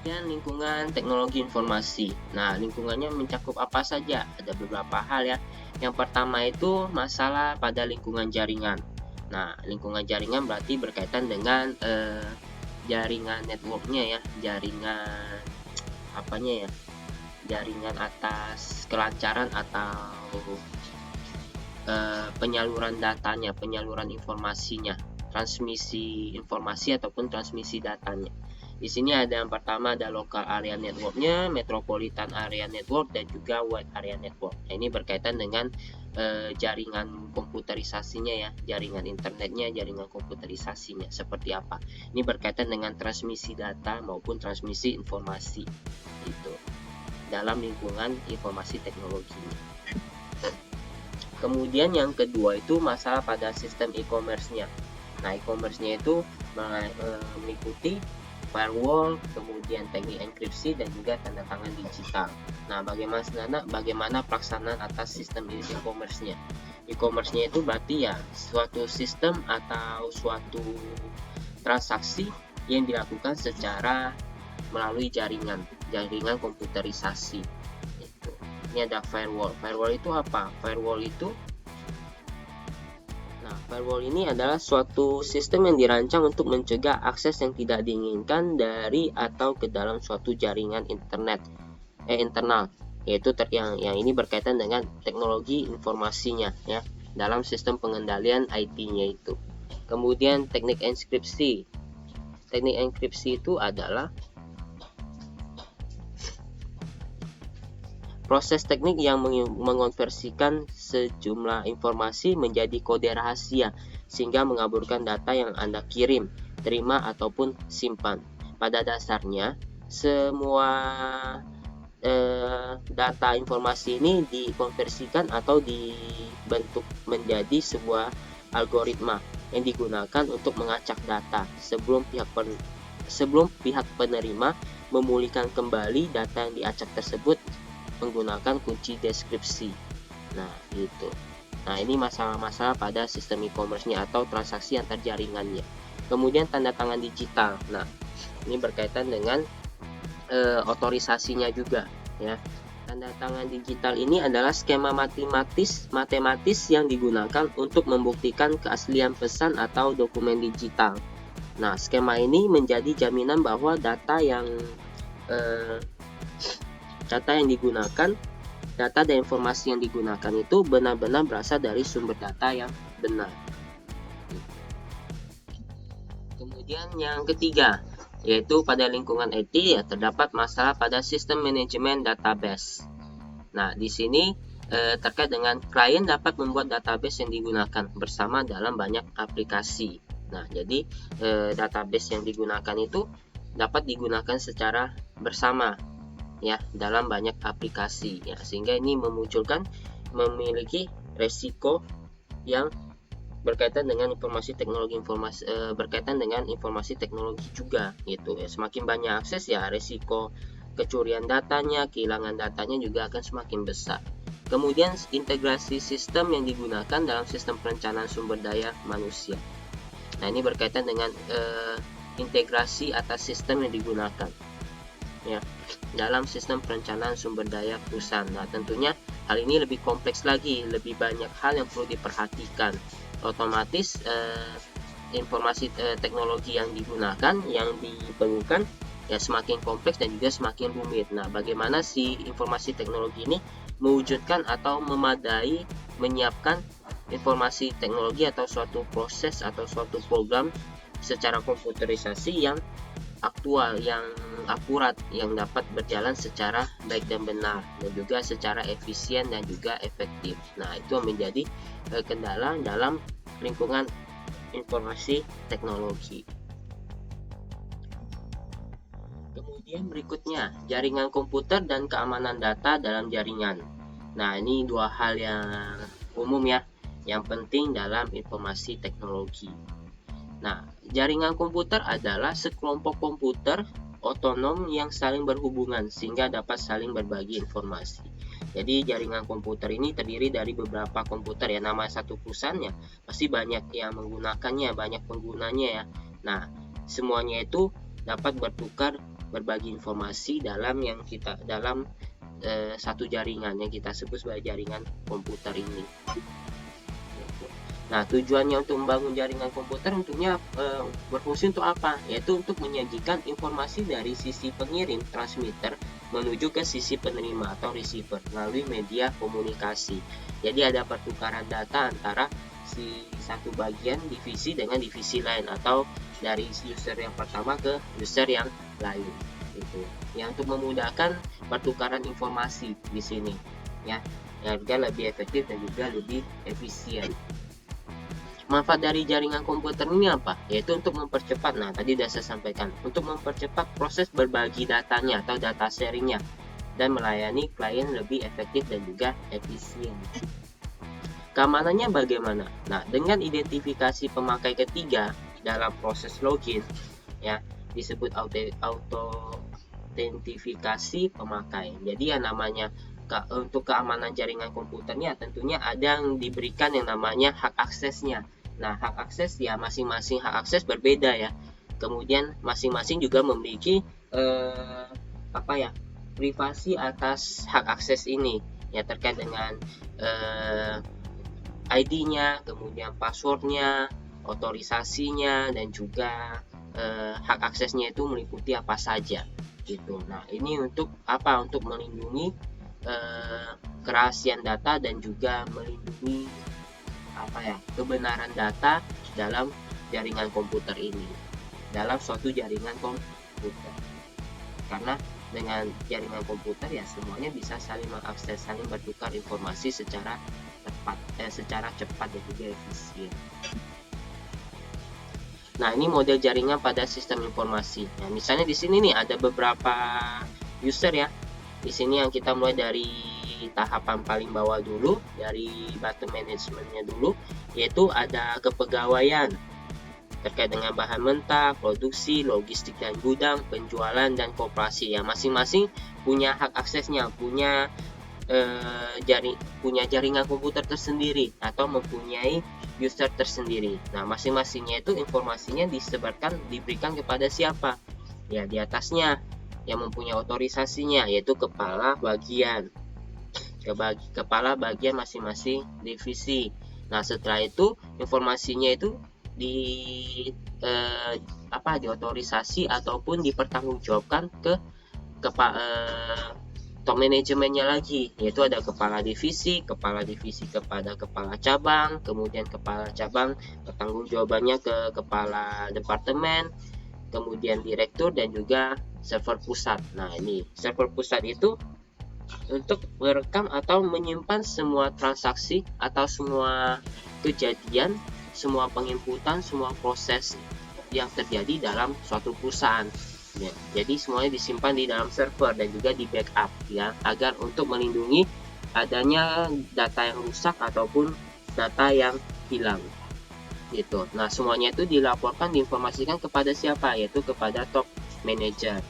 Kemudian lingkungan teknologi informasi. Nah, lingkungannya mencakup apa saja? Ada beberapa hal ya. Yang pertama itu masalah pada lingkungan jaringan. Nah, lingkungan jaringan berarti berkaitan dengan jaringan networknya ya, jaringan apanya ya, jaringan atas kelancaran atau penyaluran datanya, penyaluran informasinya, transmisi informasi ataupun transmisi datanya. Di sini ada yang pertama ada local area networknya, metropolitan area network, dan juga wide area network. Nah, ini berkaitan dengan jaringan komputerisasinya ya, jaringan internetnya, jaringan komputerisasinya seperti apa. Ini berkaitan dengan transmisi data maupun transmisi informasi itu dalam lingkungan informasi teknologi. Kemudian yang kedua itu masalah pada sistem e-commerce-nya. Nah, e-commerce-nya itu meliputi firewall, kemudian teknik enkripsi, dan juga tanda tangan digital. Nah, bagaimana pelaksanaan atas sistem e-commerce-nya? E-commerce-nya itu berarti ya suatu sistem atau suatu transaksi yang dilakukan secara melalui jaringan komputerisasi. Ini ada firewall. Firewall itu apa? Firewall ini adalah suatu sistem yang dirancang untuk mencegah akses yang tidak diinginkan dari atau ke dalam suatu jaringan internal, yaitu yang ini berkaitan dengan teknologi informasinya ya, dalam sistem pengendalian IT-nya itu. Kemudian teknik enkripsi. Teknik enkripsi itu adalah proses teknik yang mengonversikan sejumlah informasi menjadi kode rahasia sehingga mengaburkan data yang Anda kirim, terima, ataupun simpan. Pada dasarnya, semua data informasi ini dikonversikan atau dibentuk menjadi sebuah algoritma yang digunakan untuk mengacak data sebelum pihak penerima memulihkan kembali data yang diacak tersebut menggunakan kunci deskripsi. Nah, gitu. Nah, ini masalah-masalah pada sistem e-commerce-nya atau transaksi antar jaringannya. Kemudian tanda tangan digital. Nah, ini berkaitan dengan otorisasinya juga ya. Tanda tangan digital ini adalah skema matematis yang digunakan untuk membuktikan keaslian pesan atau dokumen digital. Nah, skema ini menjadi jaminan bahwa data dan informasi yang digunakan itu benar-benar berasal dari sumber data yang benar. Kemudian yang ketiga, yaitu pada lingkungan IT ya, terdapat masalah pada sistem manajemen database. Nah, di sini terkait dengan klien dapat membuat database yang digunakan bersama dalam banyak aplikasi. Nah, jadi database yang digunakan itu dapat digunakan secara bersama ya dalam banyak aplikasi ya, sehingga ini memiliki resiko yang berkaitan dengan berkaitan dengan informasi teknologi juga gitu ya. Semakin banyak akses ya, resiko kecurian datanya, kehilangan datanya juga akan semakin besar. Kemudian integrasi sistem yang digunakan dalam sistem perencanaan sumber daya manusia. Nah, ini berkaitan dengan integrasi atas sistem yang digunakan ya dalam sistem perencanaan sumber daya perusahaan. Nah, tentunya hal ini lebih kompleks lagi, lebih banyak hal yang perlu diperhatikan. Otomatis informasi teknologi yang digunakan, yang diperlukan ya semakin kompleks dan juga semakin rumit. Nah, bagaimana si informasi teknologi ini mewujudkan atau menyiapkan informasi teknologi atau suatu proses atau suatu program secara komputerisasi yang aktual, yang akurat, yang dapat berjalan secara baik dan benar, dan juga secara efisien dan juga efektif. Nah, itu menjadi kendala dalam lingkungan informasi teknologi. Kemudian berikutnya, jaringan komputer dan keamanan data dalam jaringan. Nah, ini dua hal yang umum ya, yang penting dalam informasi teknologi. Nah, jaringan komputer adalah sekelompok komputer otonom yang saling berhubungan sehingga dapat saling berbagi informasi. Jadi jaringan komputer ini terdiri dari beberapa komputer ya, nama satu perusahaannya pasti banyak yang menggunakannya, banyak penggunanya ya. Nah, semuanya itu dapat bertukar berbagi informasi dalam satu jaringan yang kita sebut sebagai jaringan komputer ini. Nah, tujuannya untuk membangun jaringan komputer tentunya berfungsi untuk apa? Yaitu untuk menyajikan informasi dari sisi pengirim transmitter menuju ke sisi penerima atau receiver melalui media komunikasi. Jadi ada pertukaran data antara si satu bagian divisi dengan divisi lain, atau dari user yang pertama ke user yang lain. Itu yang untuk memudahkan pertukaran informasi di sini, ya, agar lebih efektif dan juga lebih efisien. Manfaat dari jaringan komputer ini apa? Yaitu untuk mempercepat, nah tadi sudah saya sampaikan, untuk mempercepat proses berbagi datanya atau data sharingnya dan melayani klien lebih efektif dan juga efisien. Keamanannya bagaimana? Nah, dengan identifikasi pemakai ketiga dalam proses login, ya, disebut autentifikasi pemakai. Jadi yang namanya untuk keamanan jaringan komputernya tentunya ada yang diberikan yang namanya hak aksesnya. Nah, hak akses ya masing-masing hak akses berbeda ya. Kemudian masing-masing juga memiliki privasi atas hak akses ini, ya, terkait dengan ID-nya, kemudian passwordnya, otorisasinya, dan juga hak aksesnya itu meliputi apa saja gitu. Nah, ini untuk apa? Untuk melindungi kerahasiaan data dan juga melindungi kebenaran data dalam jaringan komputer ini, dalam suatu jaringan komputer. Karena dengan jaringan komputer ya semuanya bisa saling mengakses, saling bertukar informasi secara cepat dan juga efisien. Nah, ini model jaringan pada sistem informasi. Nah, misalnya di sini nih ada beberapa user ya. Di sini yang kita mulai dari tahapan paling bawah dulu, dari button manajemennya dulu, yaitu ada kepegawaian terkait dengan bahan mentah, produksi, logistik dan gudang, penjualan dan koperasi. Ya, masing-masing punya hak aksesnya, punya jaringan komputer tersendiri atau mempunyai user tersendiri. Nah, masing-masingnya itu informasinya diberikan kepada siapa? Ya, di atasnya yang mempunyai otorisasinya yaitu kepala bagian masing-masing divisi. Nah, setelah itu informasinya itu diotorisasi ataupun dipertanggungjawabkan ke top manajemennya lagi, yaitu ada kepala divisi kepada kepala cabang, kemudian kepala cabang pertanggungjawabannya ke kepala departemen, kemudian direktur, dan juga server pusat. Nah, ini server pusat itu untuk merekam atau menyimpan semua transaksi atau semua kejadian, semua penginputan, semua proses yang terjadi dalam suatu perusahaan. Ya, jadi semuanya disimpan di dalam server dan juga di backup, ya, agar untuk melindungi adanya data yang rusak ataupun data yang hilang. Gitu. Nah, semuanya itu dilaporkan, diinformasikan kepada siapa? Yaitu kepada top manager.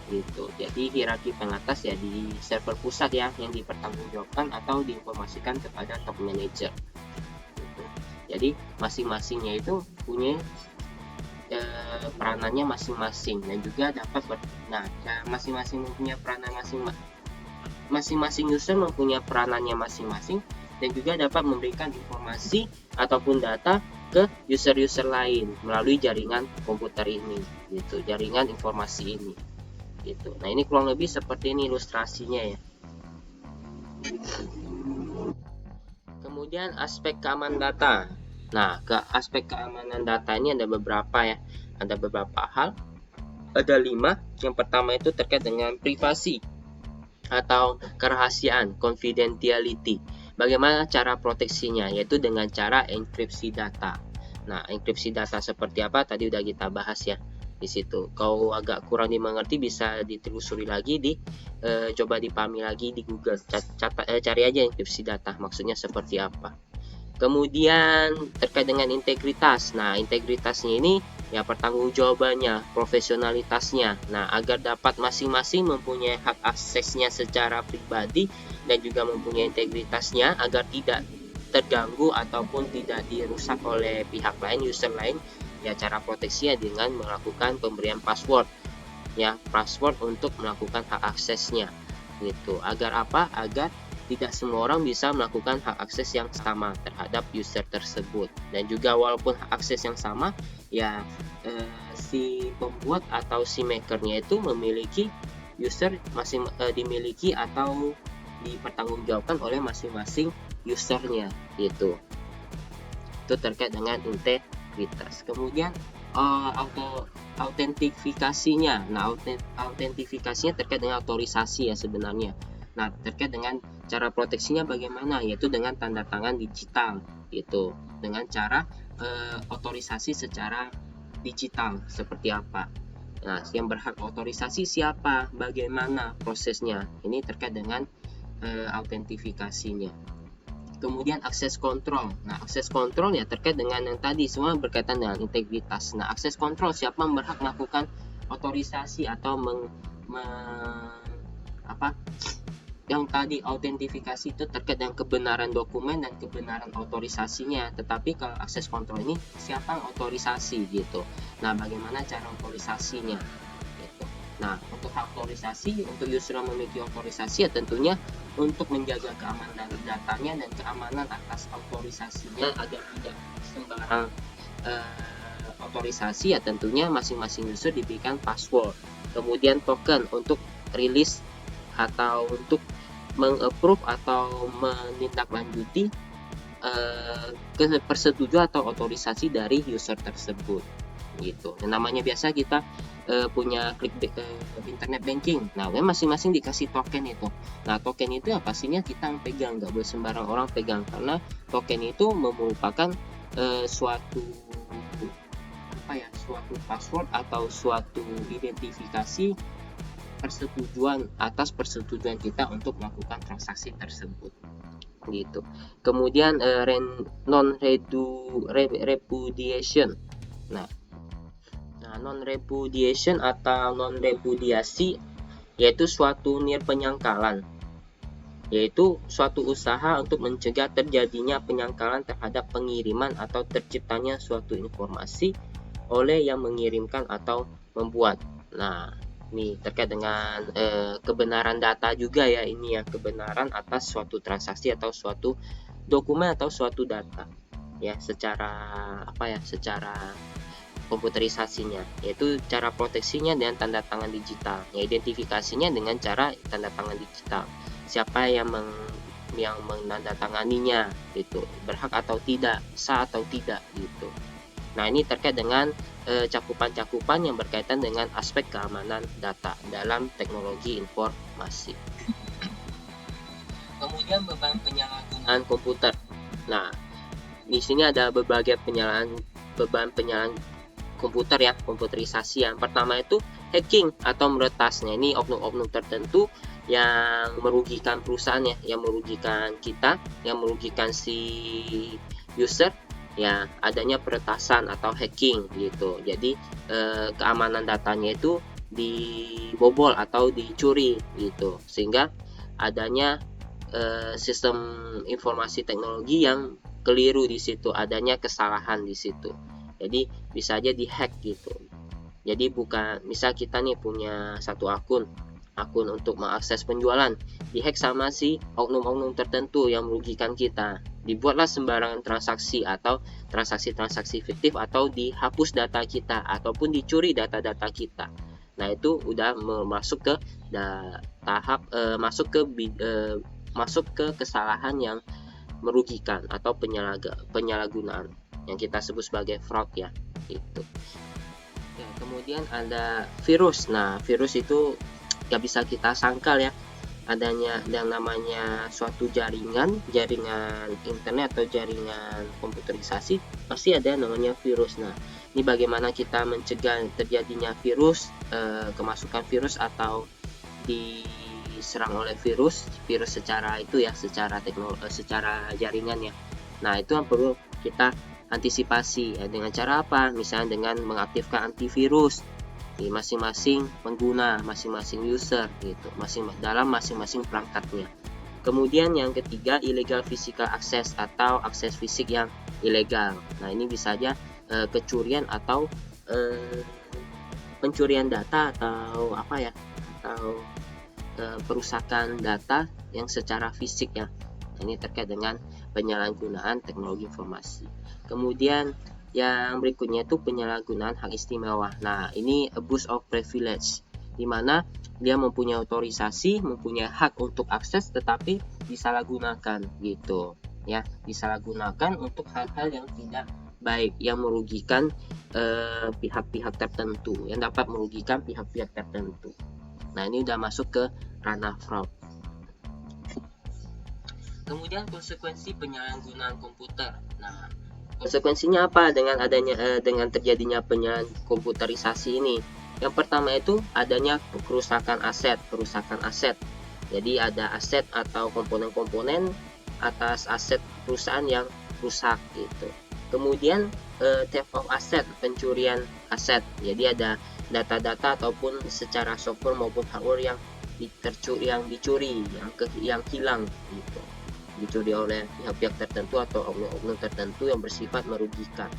Gitu. Jadi hierarki pengatas ya di server pusat ya yang dipertanggungjawabkan atau diinformasikan kepada top manager. Gitu. Jadi masing-masingnya itu punya peranannya masing-masing dan juga dapat masing-masing mempunyai peranan masing-masing user mempunyai peranannya masing-masing dan juga dapat memberikan informasi ataupun data ke user-user lain melalui jaringan komputer ini, gitu, jaringan informasi ini. Gitu. Nah, ini kurang lebih seperti ini ilustrasinya ya. Kemudian aspek keamanan data. Nah, ke aspek keamanan data ini ada beberapa ya. Ada beberapa hal. Ada 5. Yang pertama itu terkait dengan privasi atau kerahasiaan, confidentiality. Bagaimana cara proteksinya? Yaitu dengan cara enkripsi data. Nah, enkripsi data seperti apa? Tadi udah kita bahas ya di situ. Kalau agak kurang dimengerti bisa ditelusuri lagi coba dipahami lagi di Google. Cari aja enkripsi data maksudnya seperti apa. Kemudian terkait dengan integritas. Nah, integritasnya ini ya pertanggungjawabannya, profesionalitasnya. Nah, agar dapat masing-masing mempunyai hak aksesnya secara pribadi dan juga mempunyai integritasnya agar tidak terganggu ataupun tidak dirusak oleh pihak lain, user lain. Ya, cara proteksinya dengan melakukan pemberian password ya password untuk melakukan hak aksesnya gitu. Agar apa? Agar tidak semua orang bisa melakukan hak akses yang sama terhadap user tersebut. Dan juga walaupun hak akses yang sama, ya si pembuat atau si makernya itu memiliki user dimiliki atau dipertanggungjawabkan oleh masing-masing usernya gitu. Itu terkait dengan integritas. Kemudian autentifikasinya. Nah, autentifikasinya terkait dengan otorisasi ya sebenarnya. Nah, terkait dengan cara proteksinya bagaimana, yaitu dengan tanda tangan digital gitu. Dengan cara otorisasi secara digital seperti apa. Nah, yang berhak otorisasi siapa, bagaimana prosesnya. Ini terkait dengan autentifikasinya. Kemudian akses kontrol. Nah, akses kontrol ya terkait dengan yang tadi, semua berkaitan dengan integritas. Nah, akses kontrol siapa yang berhak melakukan otorisasi atau yang tadi autentifikasi itu terkait dengan kebenaran dokumen dan kebenaran otorisasinya. Tetapi kalau akses kontrol ini siapa yang otorisasi gitu. Nah, bagaimana cara otorisasinya gitu. Nah, untuk otorisasi, untuk user yang memiliki otorisasi ya tentunya untuk menjaga keamanan datanya dan keamanan atas otorisasinya agar tidak sembarang otorisasi, ya tentunya masing-masing user diberikan password. Kemudian token untuk rilis atau untuk meng-approve atau menindaklanjuti persetujuan atau otorisasi dari user tersebut gitu. Dan namanya biasa kita punya klik internet banking. Nah, masing-masing dikasih token itu. Nah, token itu ya pastinya kita yang pegang, nggak boleh sembarang orang pegang, karena token itu merupakan suatu password atau suatu identifikasi persetujuan atas persetujuan kita untuk melakukan transaksi tersebut gitu. Kemudian non-repudiation. Nah, non-repudiation atau non-repudiasi yaitu suatu penyangkalan, yaitu suatu usaha untuk mencegah terjadinya penyangkalan terhadap pengiriman atau terciptanya suatu informasi oleh yang mengirimkan atau membuat. Nah, ini terkait dengan kebenaran data juga ya, ini ya, kebenaran atas suatu transaksi atau suatu dokumen atau suatu data ya, secara secara komputerisasinya, yaitu cara proteksinya dengan tanda tangan digital ya, identifikasinya dengan cara tanda tangan digital, siapa yang menandatanganinya itu, berhak atau tidak, sah atau tidak gitu. Nah, ini terkait dengan cakupan-cakupan yang berkaitan dengan aspek keamanan data dalam teknologi informasi. Kemudian beban penyalahgunaan komputer. Nah, di sini ada berbagai beban penyalahgunaan komputer ya, komputerisasi. Yang pertama itu hacking atau meretasnya. Ini oknum-oknum tertentu yang merugikan perusahaan ya, yang merugikan kita, yang merugikan si user ya, adanya peretasan atau hacking gitu. Jadi keamanan datanya itu dibobol atau dicuri gitu, sehingga adanya sistem informasi teknologi yang keliru di situ, adanya kesalahan di situ. Jadi bisa aja dihack gitu. Jadi bukan, misal kita nih punya satu akun untuk mengakses penjualan, dihack sama si oknum-oknum tertentu yang merugikan kita. Dibuatlah sembarangan transaksi atau transaksi-transaksi fiktif, atau dihapus data kita, ataupun dicuri data-data kita. Nah, itu udah masuk ke tahap masuk ke kesalahan yang merugikan atau penyalahgunaan yang kita sebut sebagai fraud ya, itu. Ya, kemudian ada virus. Nah, virus itu gak bisa kita sangkal ya, adanya yang namanya suatu jaringan internet atau jaringan komputerisasi, pasti ada yang namanya virus. Nah, ini bagaimana kita mencegah terjadinya virus, kemasukan virus atau diserang oleh virus secara itu ya, secara jaringan ya. Nah, itu yang perlu kita antisipasi ya, dengan cara apa? Misalnya dengan mengaktifkan antivirus di masing-masing pengguna, masing-masing user gitu, dalam masing-masing perangkatnya. Kemudian yang ketiga, illegal physical access atau akses fisik yang ilegal. Nah, ini bisa aja kecurian atau pencurian data atau apa ya, atau perusakan data yang secara fisik ya. Ini terkait dengan penyalahgunaan teknologi informasi. Kemudian yang berikutnya itu penyalahgunaan hak istimewa. Nah, ini abuse of privilege, di mana dia mempunyai otorisasi, mempunyai hak untuk akses, tetapi disalahgunakan gitu ya, disalahgunakan untuk hal-hal yang tidak baik, yang merugikan pihak-pihak tertentu, yang dapat merugikan pihak-pihak tertentu. Nah, ini udah masuk ke ranah fraud. Kemudian konsekuensi penyalahgunaan komputer. Nah, konsekuensinya apa dengan terjadinya penyalahgunaan komputerisasi ini? Yang pertama itu adanya kerusakan aset. Jadi ada aset atau komponen-komponen atas aset perusahaan yang rusak gitu. Kemudian theft of asset, pencurian aset. Jadi ada data-data ataupun secara software maupun hardware yang dicuri, yang hilang gitu. Dicuri oleh pihak-pihak tertentu atau oknum-oknum tertentu yang bersifat merugikan.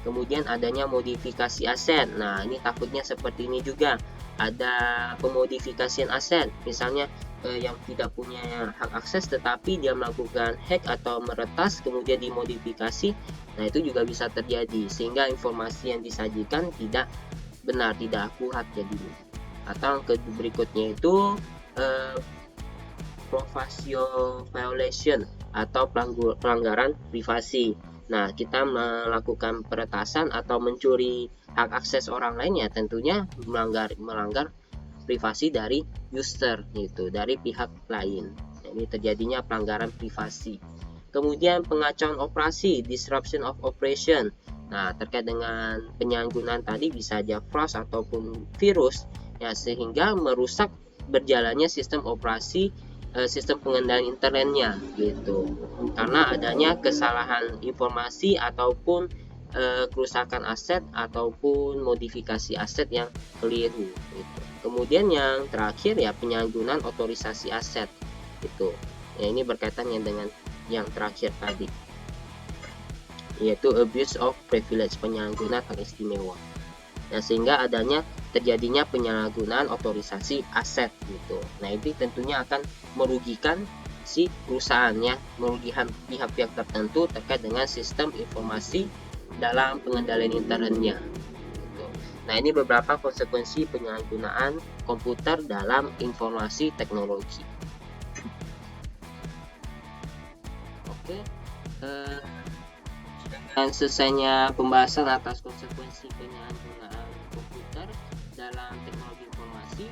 Kemudian adanya modifikasi aset. Nah, ini takutnya seperti ini juga. Ada pemodifikasian aset, misalnya yang tidak punya hak akses tetapi dia melakukan hack atau meretas kemudian dimodifikasi. Nah, itu juga bisa terjadi sehingga informasi yang disajikan tidak benar, tidak akurat jadinya. Atau berikutnya itu privacy violation atau pelanggaran privasi. Nah, kita melakukan peretasan atau mencuri hak akses orang lain ya tentunya melanggar privasi dari user gitu, dari pihak lain. Ini terjadinya pelanggaran privasi. Kemudian pengacauan operasi, disruption of operation. Nah, terkait dengan penyalahgunaan tadi bisa aja flash ataupun virus ya, sehingga merusak berjalannya sistem operasi, sistem pengendalian internetnya gitu, karena adanya kesalahan informasi ataupun kerusakan aset ataupun modifikasi aset yang keliru gitu. Kemudian yang terakhir ya penyalahgunaan otorisasi aset gitu ya, ini berkaitannya dengan yang terakhir tadi, yaitu abuse of privilege, penyalahgunaan hak istimewa. Nah, sehingga terjadinya penyalahgunaan otorisasi aset gitu. Nah, ini tentunya akan merugikan si perusahaannya, merugikan pihak-pihak tertentu terkait dengan sistem informasi dalam pengendalian internetnya gitu. Nah, ini beberapa konsekuensi penyalahgunaan komputer dalam informasi teknologi. Oke, dengan selesainya pembahasan atas konsekuensi penyalahgunaan komputer dalam teknologi informasi,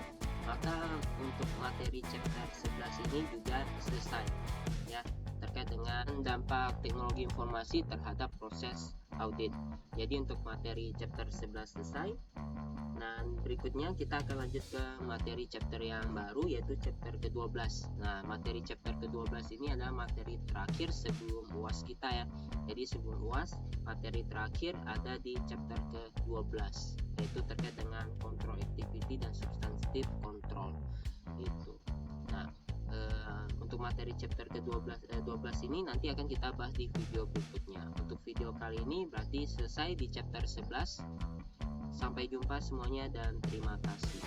maka untuk materi chapter 11 ini juga selesai ya, terkait dengan dampak teknologi informasi terhadap proses audit. Jadi untuk materi chapter 11 selesai. Dan berikutnya kita akan lanjut ke materi chapter yang baru, yaitu chapter ke-12. Nah, materi chapter ke-12 ini adalah materi terakhir sebelum UAS kita ya. Jadi sebelum UAS, materi terakhir ada di chapter ke-12, yaitu terkait dengan control activity dan substantive control itu. Nah, untuk materi chapter ke-12 ini nanti akan kita bahas di video berikutnya. Untuk video kali ini berarti selesai di chapter 11. Sampai jumpa semuanya dan terima kasih.